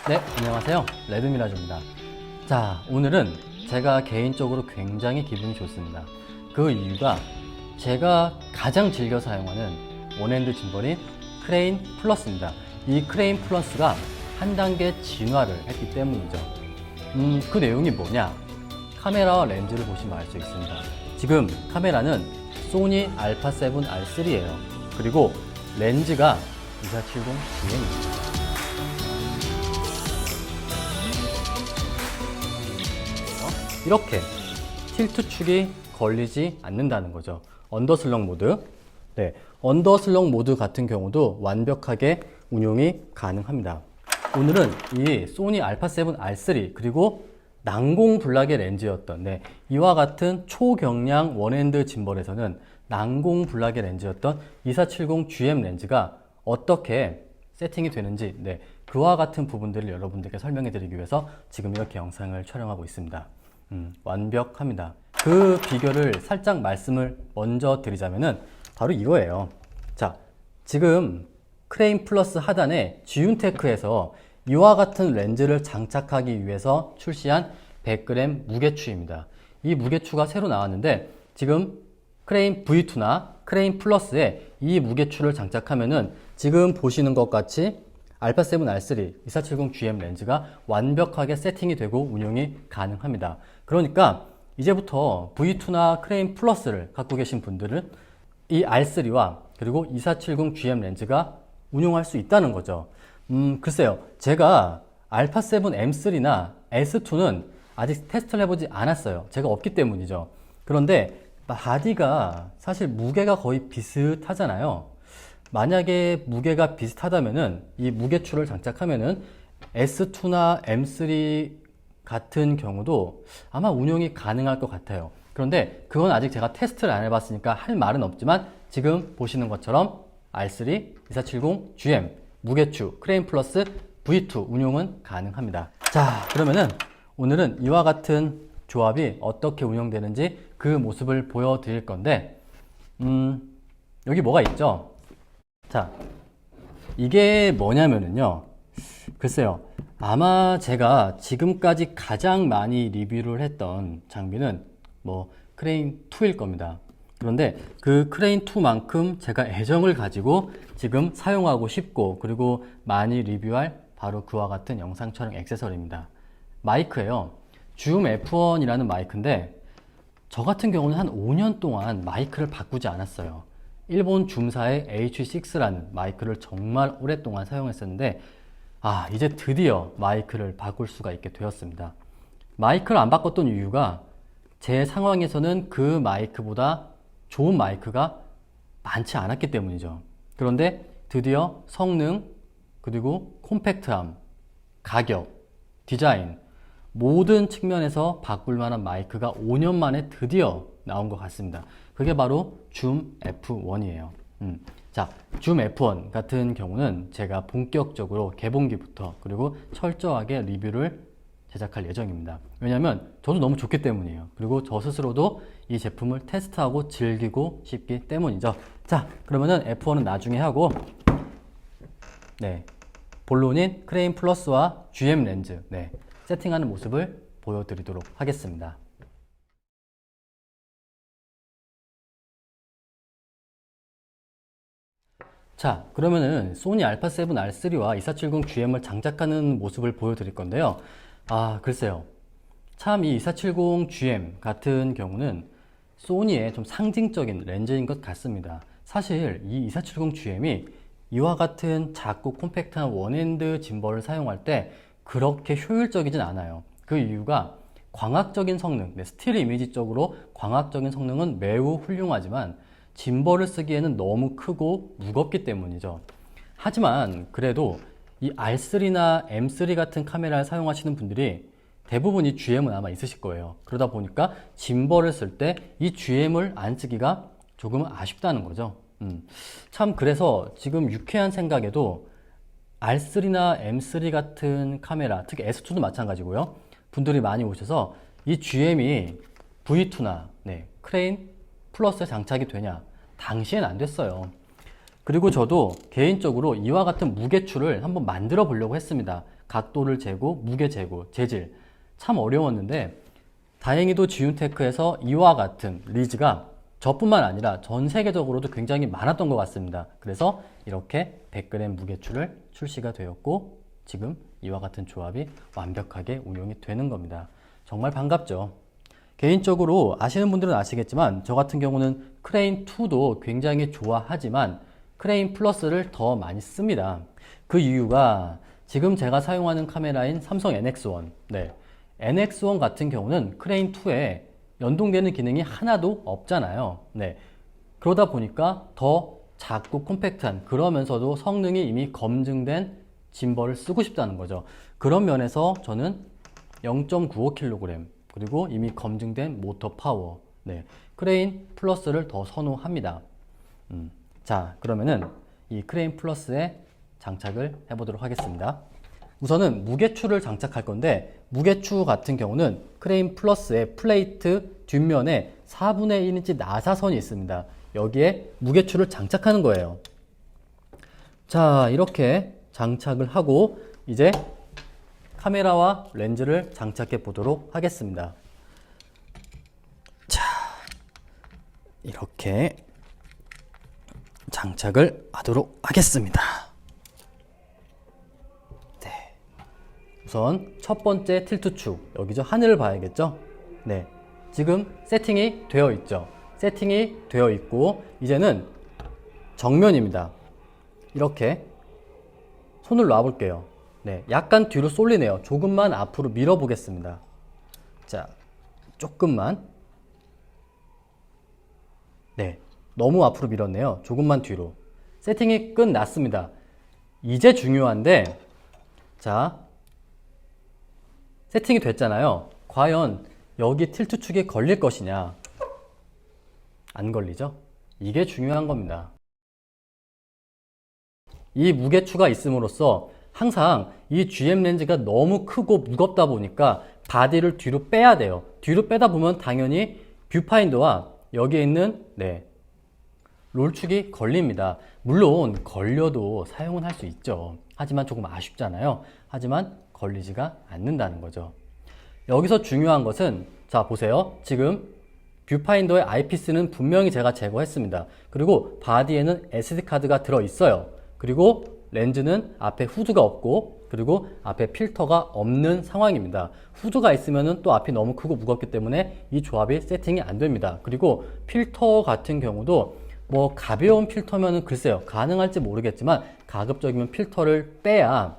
네, 안녕하세요. 레드미라조입니다. 자, 오늘은 제가 개인적으로 굉장히 기분이 좋습니다. 그 이유가 제가 가장 즐겨 사용하는 원핸드 짐벌인 크레인 플러스입니다. 이 크레인 플러스가 한 단계 진화를 했기 때문이죠. 그 내용이 뭐냐? 카메라와 렌즈를 보시면 알 수 있습니다. 지금 카메라는 소니 α7 R3예요. 그리고 렌즈가 2470GM입니다. 이렇게 틸트축이 걸리지 않는다는 거죠. 언더슬럭 모드. 네, 언더슬럭 모드 같은 경우도 완벽하게 운용이 가능합니다. 오늘은 이 소니 α7 R3 그리고 난공 블락의 렌즈였던 이와 같은 초경량 원핸드 짐벌에서는 난공 블락의 렌즈였던 2470GM 렌즈가 어떻게 세팅이 되는지 그와 같은 부분들을 여러분들께 설명해 드리기 위해서 지금 이렇게 영상을 촬영하고 있습니다. 완벽합니다. 그 비결을 살짝 말씀을 먼저 드리자면은 바로 이거예요. 자, 지금 크레인 플러스 하단에 지윤테크에서 이와 같은 렌즈를 장착하기 위해서 출시한 100g 무게추입니다. 이 무게추가 새로 나왔는데 지금 크레인 V2나 크레인 플러스에 이 무게추를 장착하면은 지금 보시는 것 같이 α7 R3 2470GM 렌즈가 완벽하게 세팅이 되고 운용이 가능합니다. 그러니까 이제부터 V2나 크레인 플러스를 갖고 계신 분들은 이 R3와 그리고 2470GM 렌즈가 운용할 수 있다는 거죠. 글쎄요, 제가 α7 M3나 S2는 아직 테스트를 해보지 않았어요. 제가 없기 때문이죠. 그런데 바디가 사실 무게가 거의 비슷하잖아요. 만약에 무게가 비슷하다면은 이 무게추를 장착하면은 S2나 M3 같은 경우도 아마 운용이 가능할 것 같아요. 그런데 그건 아직 제가 테스트를 안 해봤으니까 할 말은 없지만 지금 보시는 것처럼 R3, 2470GM, 무게추, 크레인 플러스 V2 운용은 가능합니다. 자, 그러면은 오늘은 이와 같은 조합이 어떻게 운영되는지 그 모습을 보여드릴 건데 여기 뭐가 있죠? 자, 이게 뭐냐면은요, 글쎄요, 아마 제가 지금까지 가장 많이 리뷰를 했던 장비는 크레인 2일 겁니다. 그런데 그 크레인 2만큼 제가 애정을 가지고 지금 사용하고 싶고 그리고 많이 리뷰할 바로 그와 같은 영상 촬영 액세서리입니다. 마이크예요. 줌 F1이라는 마이크인데 저 같은 경우는 한 5년 동안 마이크를 바꾸지 않았어요. 일본 줌사의 H6라는 마이크를 정말 오랫동안 사용했었는데 이제 드디어 마이크를 바꿀 수가 있게 되었습니다. 마이크를 안 바꿨던 이유가 제 상황에서는 그 마이크보다 좋은 마이크가 많지 않았기 때문이죠. 그런데 드디어 성능, 그리고 콤팩트함, 가격, 디자인 모든 측면에서 바꿀 만한 마이크가 5년 만에 드디어 나온 것 같습니다. 그게 바로 줌 F1이에요. 자, 줌 F1 같은 경우는 제가 본격적으로 개봉기부터 그리고 철저하게 리뷰를 제작할 예정입니다. 왜냐하면 저도 너무 좋기 때문이에요. 그리고 저 스스로도 이 제품을 테스트하고 즐기고 싶기 때문이죠. 자, 그러면은 F1은 나중에 하고 본론인 크레인 플러스와 GM 렌즈 세팅하는 모습을 보여드리도록 하겠습니다. 자, 그러면은 소니 α7 R3와 2470GM을 장착하는 모습을 보여드릴 건데요. 글쎄요. 참 이 2470GM 같은 경우는 소니의 좀 상징적인 렌즈인 것 같습니다. 사실 이 2470GM이 이와 같은 작고 콤팩트한 원핸드 짐벌을 사용할 때 그렇게 효율적이진 않아요. 그 이유가 광학적인 성능, 스틸 이미지 쪽으로 광학적인 성능은 매우 훌륭하지만 짐벌을 쓰기에는 너무 크고 무겁기 때문이죠. 하지만 그래도 이 R3나 M3 같은 카메라를 사용하시는 분들이 대부분이 GM은 아마 있으실 거예요. 그러다 보니까 짐벌을 쓸 때 이 GM을 안 쓰기가 조금은 아쉽다는 거죠. 참 그래서 지금 유쾌한 생각에도 R3나 M3 같은 카메라, 특히 S2도 마찬가지고요. 분들이 많이 오셔서 이 GM이 V2나 크레인 플러스에 장착이 되냐? 당시엔 안 됐어요. 그리고 저도 개인적으로 이와 같은 무게추를 한번 만들어 보려고 했습니다. 각도를 재고, 무게 재고, 재질. 참 어려웠는데 다행히도 지윤테크에서 이와 같은 리즈가 저뿐만 아니라 전 세계적으로도 굉장히 많았던 것 같습니다. 그래서 이렇게 100g 무게추를 출시가 되었고 지금 이와 같은 조합이 완벽하게 운용이 되는 겁니다. 정말 반갑죠. 개인적으로 아시는 분들은 아시겠지만 저 같은 경우는 크레인2도 굉장히 좋아하지만 크레인 플러스를 더 많이 씁니다. 그 이유가 지금 제가 사용하는 카메라인 삼성 NX1, NX1 같은 경우는 크레인2에 연동되는 기능이 하나도 없잖아요. 그러다 보니까 더 작고 콤팩트한, 그러면서도 성능이 이미 검증된 짐벌을 쓰고 싶다는 거죠. 그런 면에서 저는 0.95kg 그리고 이미 검증된 모터 파워, 크레인 플러스를 더 선호합니다. 자, 그러면은 이 크레인 플러스에 장착을 해보도록 하겠습니다. 우선은 무게추를 장착할 건데 무게추 같은 경우는 크레인 플러스의 플레이트 뒷면에 4분의 1인치 나사선이 있습니다. 여기에 무게추를 장착하는 거예요. 자, 이렇게 장착을 하고 이제 카메라와 렌즈를 장착해 보도록 하겠습니다. 자, 이렇게 장착을 하도록 하겠습니다. 우선 첫 번째 틸트축, 여기죠. 하늘을 봐야겠죠. 지금 세팅이 되어 있죠. 세팅이 되어 있고 이제는 정면입니다. 이렇게 손을 놔 볼게요. 약간 뒤로 쏠리네요. 조금만 앞으로 밀어 보겠습니다. 자, 조금만. 너무 앞으로 밀었네요. 조금만 뒤로. 세팅이 끝났습니다. 이제 중요한데, 자, 세팅이 됐잖아요. 과연 여기 틸트축에 걸릴 것이냐? 안 걸리죠? 이게 중요한 겁니다. 이 무게추가 있음으로써 항상 이 GM 렌즈가 너무 크고 무겁다 보니까 바디를 뒤로 빼야 돼요. 뒤로 빼다 보면 당연히 뷰파인더와 여기에 있는 롤축이 걸립니다. 물론 걸려도 사용은 할 수 있죠. 하지만 조금 아쉽잖아요. 하지만 걸리지가 않는다는 거죠. 여기서 중요한 것은, 자 보세요. 지금 뷰파인더의 아이피스는 분명히 제가 제거했습니다. 그리고 바디에는 SD카드가 들어있어요. 그리고 렌즈는 앞에 후드가 없고, 그리고 앞에 필터가 없는 상황입니다. 후드가 있으면 또 앞이 너무 크고 무겁기 때문에 이 조합이 세팅이 안 됩니다. 그리고 필터 같은 경우도 뭐 가벼운 필터면은 글쎄요, 가능할지 모르겠지만 가급적이면 필터를 빼야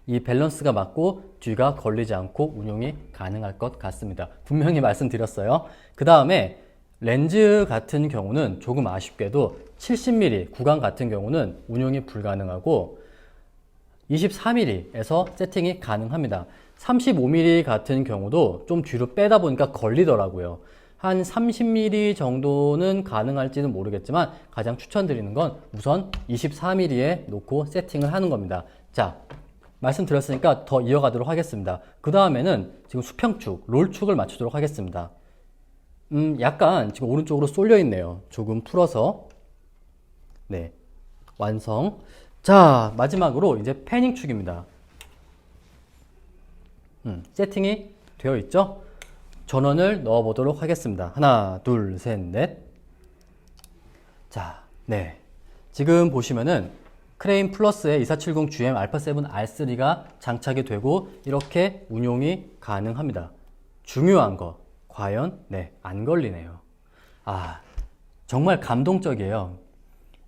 이 밸런스가 맞고 뒤가 걸리지 않고 운용이 가능할 것 같습니다. 분명히 말씀드렸어요. 그 다음에 렌즈 같은 경우는 조금 아쉽게도 70mm 구간 같은 경우는 운용이 불가능하고 24mm에서 세팅이 가능합니다. 35mm 같은 경우도 좀 뒤로 빼다 보니까 걸리더라고요. 한 30mm 정도는 가능할지는 모르겠지만 가장 추천드리는 건 우선 24mm에 놓고 세팅을 하는 겁니다. 자, 말씀드렸으니까 더 이어가도록 하겠습니다. 그 다음에는 지금 수평축, 롤축을 맞추도록 하겠습니다. 약간 지금 오른쪽으로 쏠려 있네요. 조금 풀어서. 완성. 자, 마지막으로 이제 패닝축입니다. 세팅이 되어 있죠? 전원을 넣어 보도록 하겠습니다. 하나, 둘, 셋, 넷. 자, 지금 보시면은 크레인 플러스에 2470GM 알파7 R3가 장착이 되고 이렇게 운용이 가능합니다. 중요한 거, 과연 안 걸리네요. 정말 감동적이에요.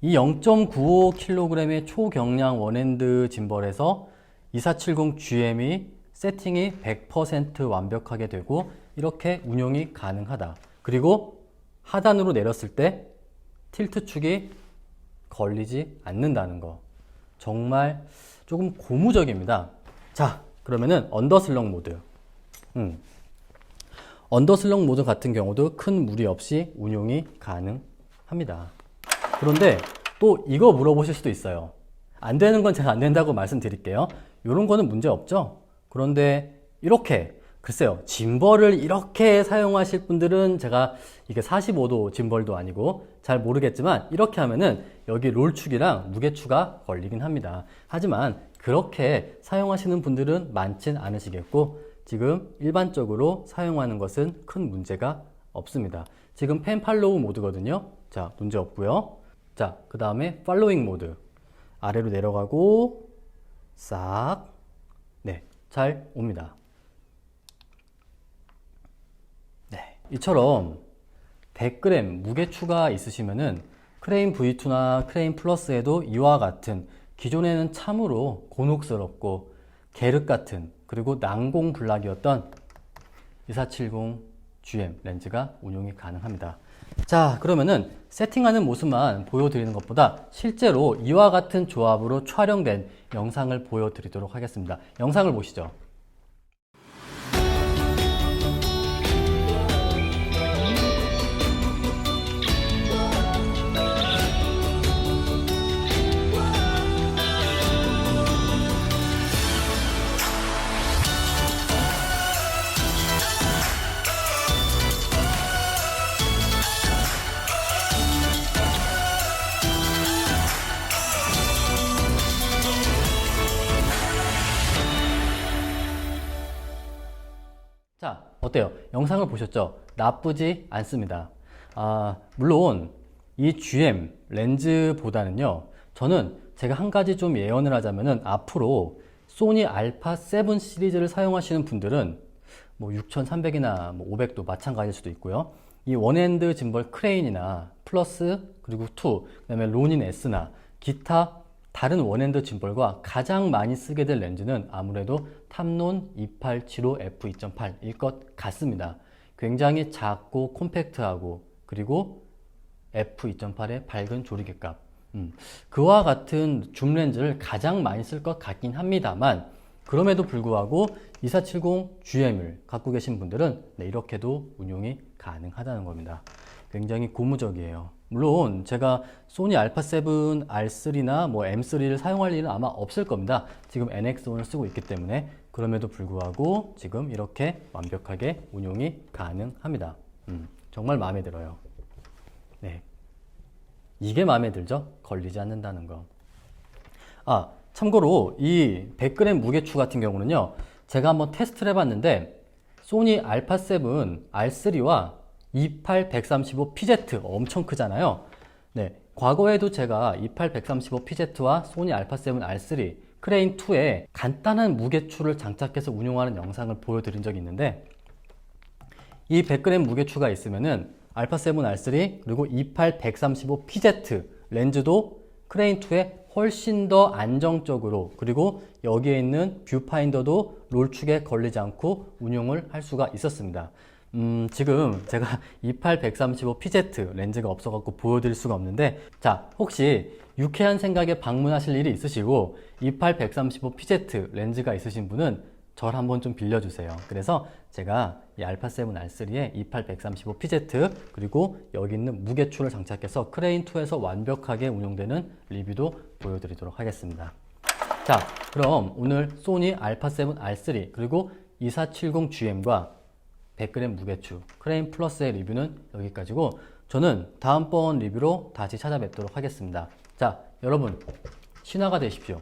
이 0.95kg의 초경량 원핸드 짐벌에서 2470GM이 세팅이 100% 완벽하게 되고 이렇게 운용이 가능하다. 그리고 하단으로 내렸을 때 틸트축이 걸리지 않는다는 거. 정말 조금 고무적입니다. 자, 그러면은 언더슬럭 모드. 언더슬럭 모드 같은 경우도 큰 무리 없이 운용이 가능합니다. 그런데 또 이거 물어보실 수도 있어요. 안 되는 건 제가 안 된다고 말씀드릴게요. 이런 거는 문제 없죠? 그런데 이렇게, 글쎄요, 짐벌을 이렇게 사용하실 분들은 제가 이게 45도 짐벌도 아니고 잘 모르겠지만 이렇게 하면은 여기 롤축이랑 무게추가 걸리긴 합니다. 하지만 그렇게 사용하시는 분들은 많진 않으시겠고 지금 일반적으로 사용하는 것은 큰 문제가 없습니다. 지금 펜 팔로우 모드거든요. 자, 문제 없고요. 자, 그 다음에 팔로잉 모드. 아래로 내려가고 싹, 네, 잘 옵니다. 네, 이처럼 100g 무게 추가 있으시면은 크레인 V2나 크레인 플러스에도 이와 같은 기존에는 참으로 곤혹스럽고 계륵 같은 그리고 난공불락이었던 2470GM 렌즈가 운용이 가능합니다. 자, 그러면은 세팅하는 모습만 보여드리는 것보다 실제로 이와 같은 조합으로 촬영된 영상을 보여드리도록 하겠습니다. 영상을 보시죠. 자, 어때요? 영상을 보셨죠? 나쁘지 않습니다. 물론 이 GM 렌즈보다는요, 저는 제가 한 가지 좀 예언을 하자면은 앞으로 소니 알파 7 시리즈를 사용하시는 분들은 뭐 6300이나 뭐 500도 마찬가지일 수도 있고요. 이 원핸드 짐벌 크레인이나 플러스 그리고 2, 그다음에 로닌 S나 기타 다른 원핸드 짐벌과 가장 많이 쓰게 될 렌즈는 아무래도 탐론 2875 f2.8일 것 같습니다. 굉장히 작고 콤팩트하고 그리고 f2.8의 밝은 조리개값, 그와 같은 줌 렌즈를 가장 많이 쓸 것 같긴 합니다만 그럼에도 불구하고 2470GM을 갖고 계신 분들은 네, 이렇게도 운용이 가능하다는 겁니다. 굉장히 고무적이에요. 물론 제가 소니 알파7 R3나 뭐 M3를 사용할 일은 아마 없을 겁니다. 지금 NX1을 쓰고 있기 때문에. 그럼에도 불구하고 지금 이렇게 완벽하게 운용이 가능합니다. 정말 마음에 들어요. 네, 이게 마음에 들죠? 걸리지 않는다는 거. 참고로 이 100g 무게추 같은 경우는요, 제가 한번 테스트를 해봤는데 소니 알파7 R3와 28135PZ 엄청 크잖아요. 네, 과거에도 제가 28135PZ와 소니 알파7 R3 크레인 2에 간단한 무게추를 장착해서 운용하는 영상을 보여드린 적이 있는데 이 100g 무게추가 있으면은 알파7 R3 그리고 28135PZ 렌즈도 크레인 2에 훨씬 더 안정적으로 그리고 여기에 있는 뷰파인더도 롤축에 걸리지 않고 운용을 할 수가 있었습니다. 지금 제가 28135PZ 렌즈가 없어갖고 보여드릴 수가 없는데, 자, 혹시 유쾌한 생각에 방문하실 일이 있으시고 28135PZ 렌즈가 있으신 분은 저를 한번 좀 빌려주세요. 그래서 제가 이 알파7 R3에 28135PZ 그리고 여기 있는 무게추를 장착해서 크레인2에서 완벽하게 운용되는 리뷰도 보여드리도록 하겠습니다. 자, 그럼 오늘 소니 알파7 R3 그리고 2470GM과 100g 무게추 크레인 플러스의 리뷰는 여기까지고 저는 다음번 리뷰로 다시 찾아뵙도록 하겠습니다. 자, 여러분 신화가 되십시오.